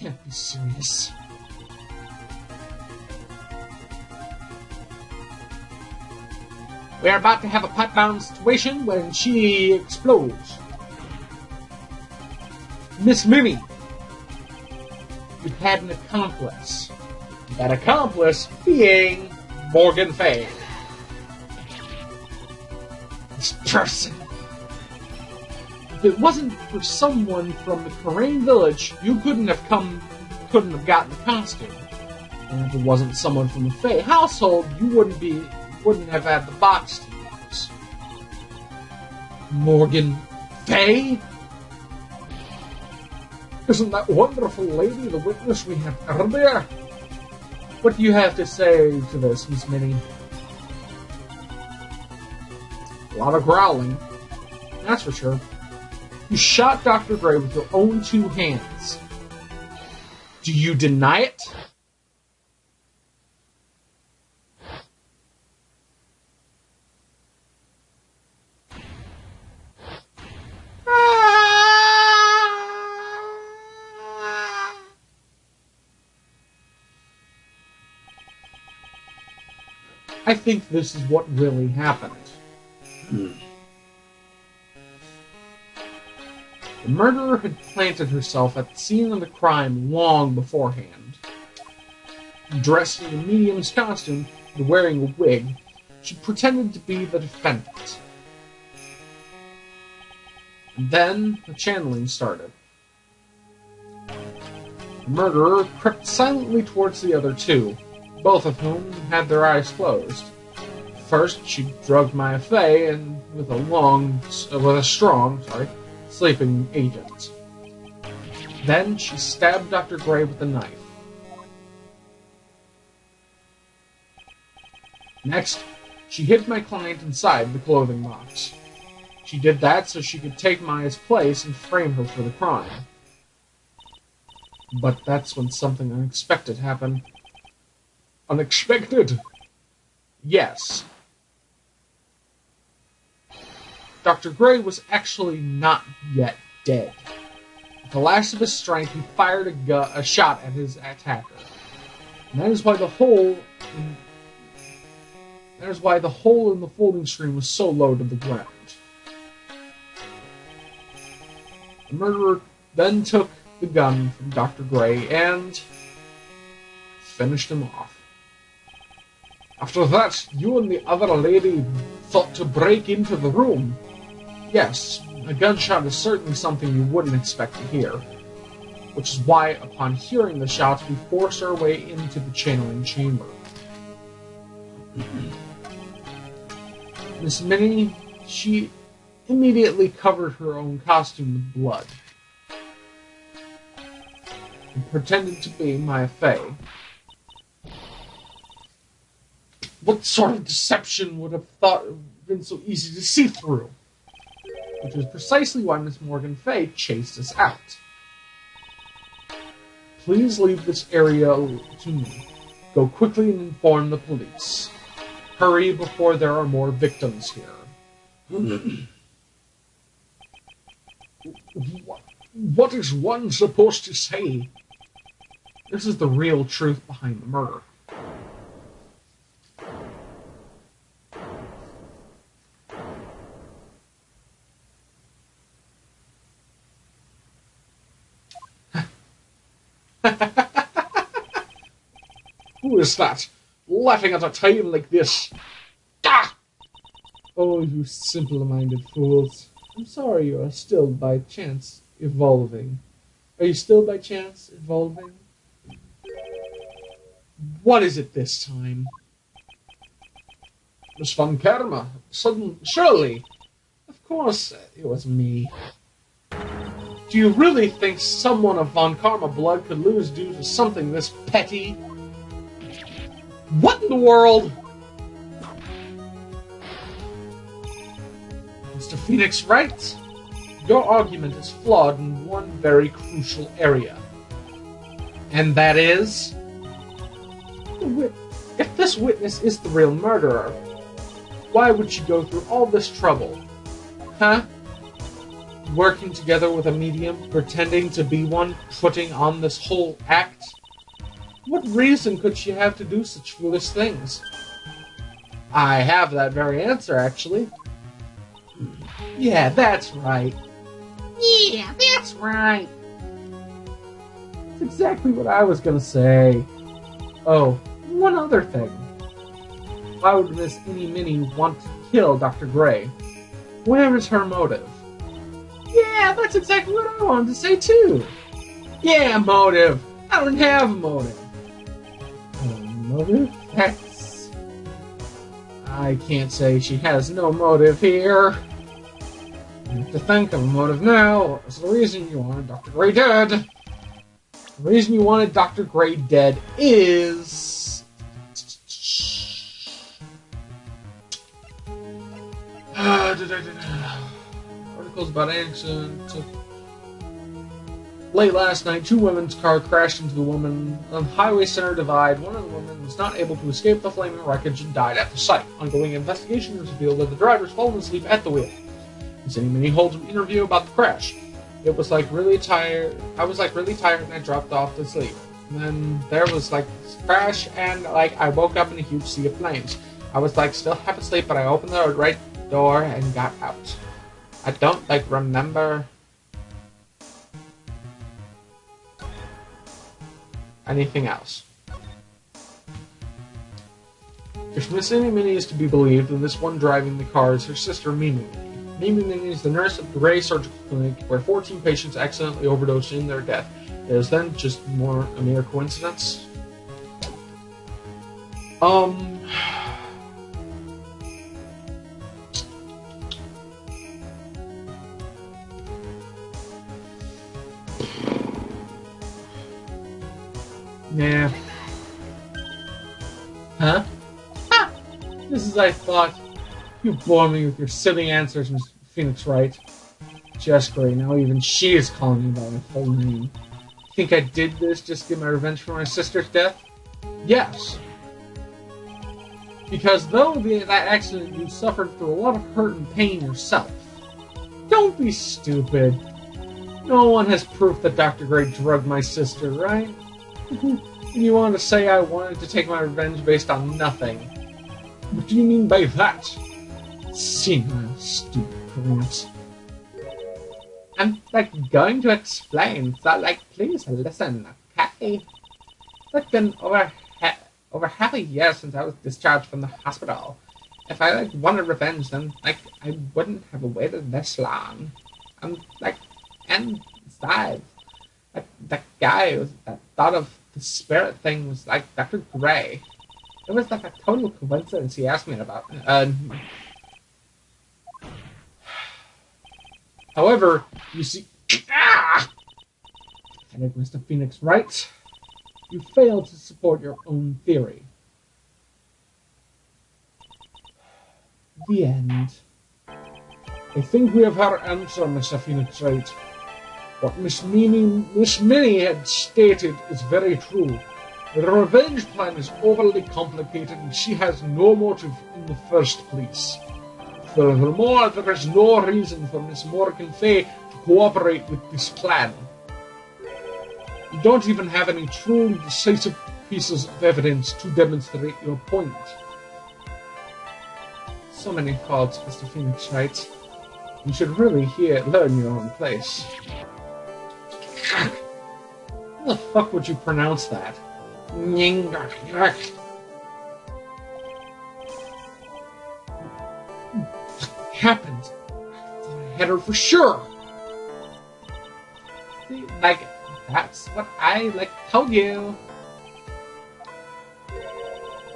can't be serious. We're about to have a pipe-bound situation when she explodes. Miss Minnie, you had an accomplice. That accomplice being Morgan Fay. This person. If it wasn't for someone from the Korean village, you couldn't have gotten the costume. And if it wasn't someone from the Fay household, you wouldn't have had the box to use. Morgan Fay? Isn't that wonderful lady the witness we had earlier? What do you have to say to this, Miss Minnie? A lot of growling. That's for sure. You shot Dr. Gray with your own 2 hands. Do you deny it? I think this is what really happened. The murderer had planted herself at the scene of the crime long beforehand. Dressed in a medium's costume and wearing a wig, she pretended to be the defendant. And then the channeling started. The murderer crept silently towards the other 2, both of whom had their eyes closed. First, she drugged Maya Fey and with a strong sleeping agent. Then she stabbed Dr. Gray with a knife. Next, she hid my client inside the clothing box. She did that so she could take Maya's place and frame her for the crime. But that's when something unexpected happened. Unexpected? Yes. Dr. Gray was actually not yet dead. With the last of his strength, he fired a shot at his attacker. And that is why the hole in the folding screen was so low to the ground. The murderer then took the gun from Dr. Gray and finished him off. After that, you and the other lady thought to break into the room. Yes, a gunshot is certainly something you wouldn't expect to hear. Which is why, upon hearing the shots, we forced our way into the channeling chamber. Miss Minnie, she immediately covered her own costume with blood. And pretended to be Maya Fey. What sort of deception would have been so easy to see through? Which was precisely why Miss Morgan Fay chased us out. Please leave this area to me. Go quickly and inform the police. Hurry before there are more victims here. What is one supposed to say? This is the real truth behind the murder. Who is that? Laughing at a time like this? Ah! Oh, you simple-minded fools. I'm sorry you are still by chance evolving. Are you still by chance evolving? What is it this time? Miss Von Karma. Surely. Of course it was me. Do you really think someone of Von Karma blood could lose due to something this petty? What in the world? Mr. Phoenix Wright, your argument is flawed in one very crucial area. And that is... if this witness is the real murderer, why would she go through all this trouble? Huh? working together with a medium, pretending to be one, putting on this whole act? What reason could she have to do such foolish things? I have that very answer, actually. Yeah, that's right. Yeah, that's right. That's exactly what I was gonna say. Oh, one other thing. Why would Miss Eeny Minnie want to kill Dr. Gray? Where is her motive? Yeah, that's exactly what I wanted to say too. Yeah, motive. I don't have a motive. Motive? That's... I can't say she has no motive here. I have to think of a motive now. What was the reason you wanted Dr. Gray dead? The reason you wanted Dr. Gray dead is... Articles about accident. Late last night, two women's car crashed into the woman on Highway Center Divide. One of the women was not able to escape the flaming wreckage and died at the site. Ongoing investigation has revealed that the driver's fallen asleep at the wheel. Miss Eeny Minnie holds an interview about the crash. It was like really tired. I was like really tired and I dropped off to sleep. And then there was like this crash and like I woke up in a huge sea of flames. I was like still half asleep, but I opened the right door and got out. I don't like remember anything else. If Miss Eeny Minnie is to be believed, then this one driving the car is her sister Mimi Minnie. Mimi Minnie is the nurse at the Gray Surgical Clinic where 14 patients accidentally overdosed in their death. It is then just a mere coincidence. Yeah. Huh? Ha! Just as I thought. You bore me with your silly answers, Miss Phoenix Wright. Just great. Now even she is calling me by my full name. Think I did this just to get my revenge for my sister's death? Yes. Because though that accident, you suffered through a lot of hurt and pain yourself. Don't be stupid. No one has proof that Dr. Gray drugged my sister, right? You want to say I wanted to take my revenge based on nothing. What do you mean by that? Senile, stupid prince. I'm going to explain, so please listen, okay? It's been over half a year since I was discharged from the hospital. If I wanted revenge, then I wouldn't have waited this long. And besides, that guy that thought of the spirit thing was Dr. Gray. It was a total coincidence he asked me about. However, you see... And it, Mr. Phoenix Wright, you failed to support your own theory. The end. I think we have our answer, Mr. Phoenix Wright. What Miss Minnie had stated is very true. The revenge plan is overly complicated and she has no motive in the first place. Furthermore, there is no reason for Miss Morgan Fay to cooperate with this plan. You don't even have any truly decisive pieces of evidence to demonstrate your point. So many faults, Mr. Phoenix Wright. You should really learn your own place. How the fuck would you pronounce that? Happened. I had her for sure. See, that's what I told you.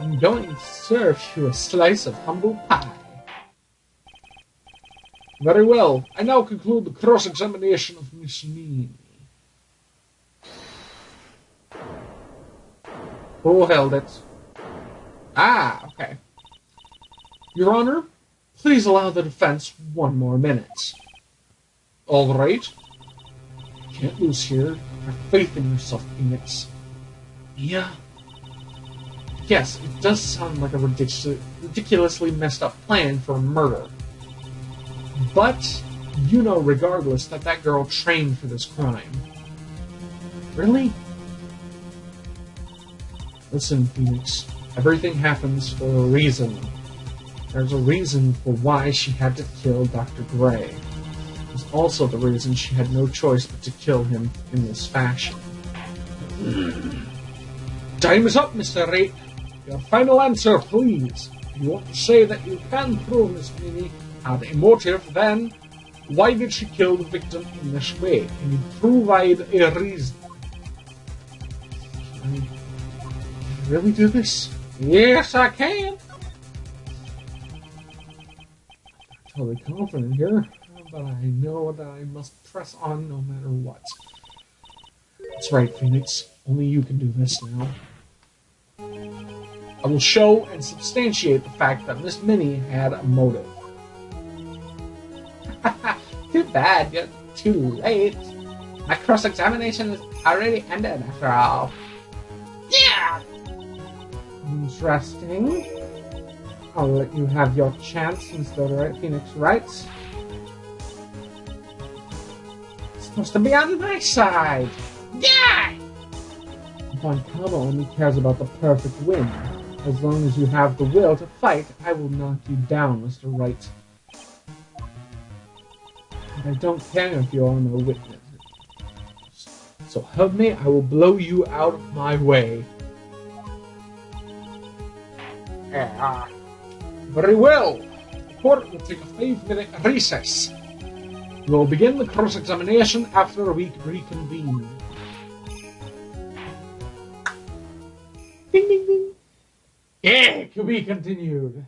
I'm going to serve you a slice of humble pie. Very well. I now conclude the cross-examination of Miss Minnie. Who held it? Ah, okay. Your Honor, please allow the defense 1 more minute. All right. You can't lose here. Have faith in yourself, Phoenix. Yeah. Yes, it does sound like a ridiculously messed up plan for a murder. But You know regardless that that girl trained for this crime. Really? Listen, Phoenix. Everything happens for a reason. There's a reason for why she had to kill Dr. Gray. There's also the reason she had no choice but to kill him in this fashion. Time is up, Mr. Wright. Your final answer, please. If you want to say that you can prove Miss Minnie had a motive, then why did she kill the victim in this way? Can you provide a reason? Can I really do this? Yes, I can. I'm totally confident here, but I know that I must press on no matter what. That's right, Phoenix. Only you can do this now. I will show and substantiate the fact that Miss Minnie had a motive. Too bad, you're too late. My cross-examination is already ended after all. Yeah! Interesting. I'll let you have your chance, Mr. Phoenix Wright. It's supposed to be on my side. Yeah! Von Kama only cares about the perfect win. As long as you have the will to fight, I will knock you down, Mr. Wright. And I don't care if you are no witness. So help me, I will blow you out of my way. Very well. The court will take a 5-minute recess. We will begin the cross-examination after we reconvene. Ding, ding, ding. Yeah, to be continued.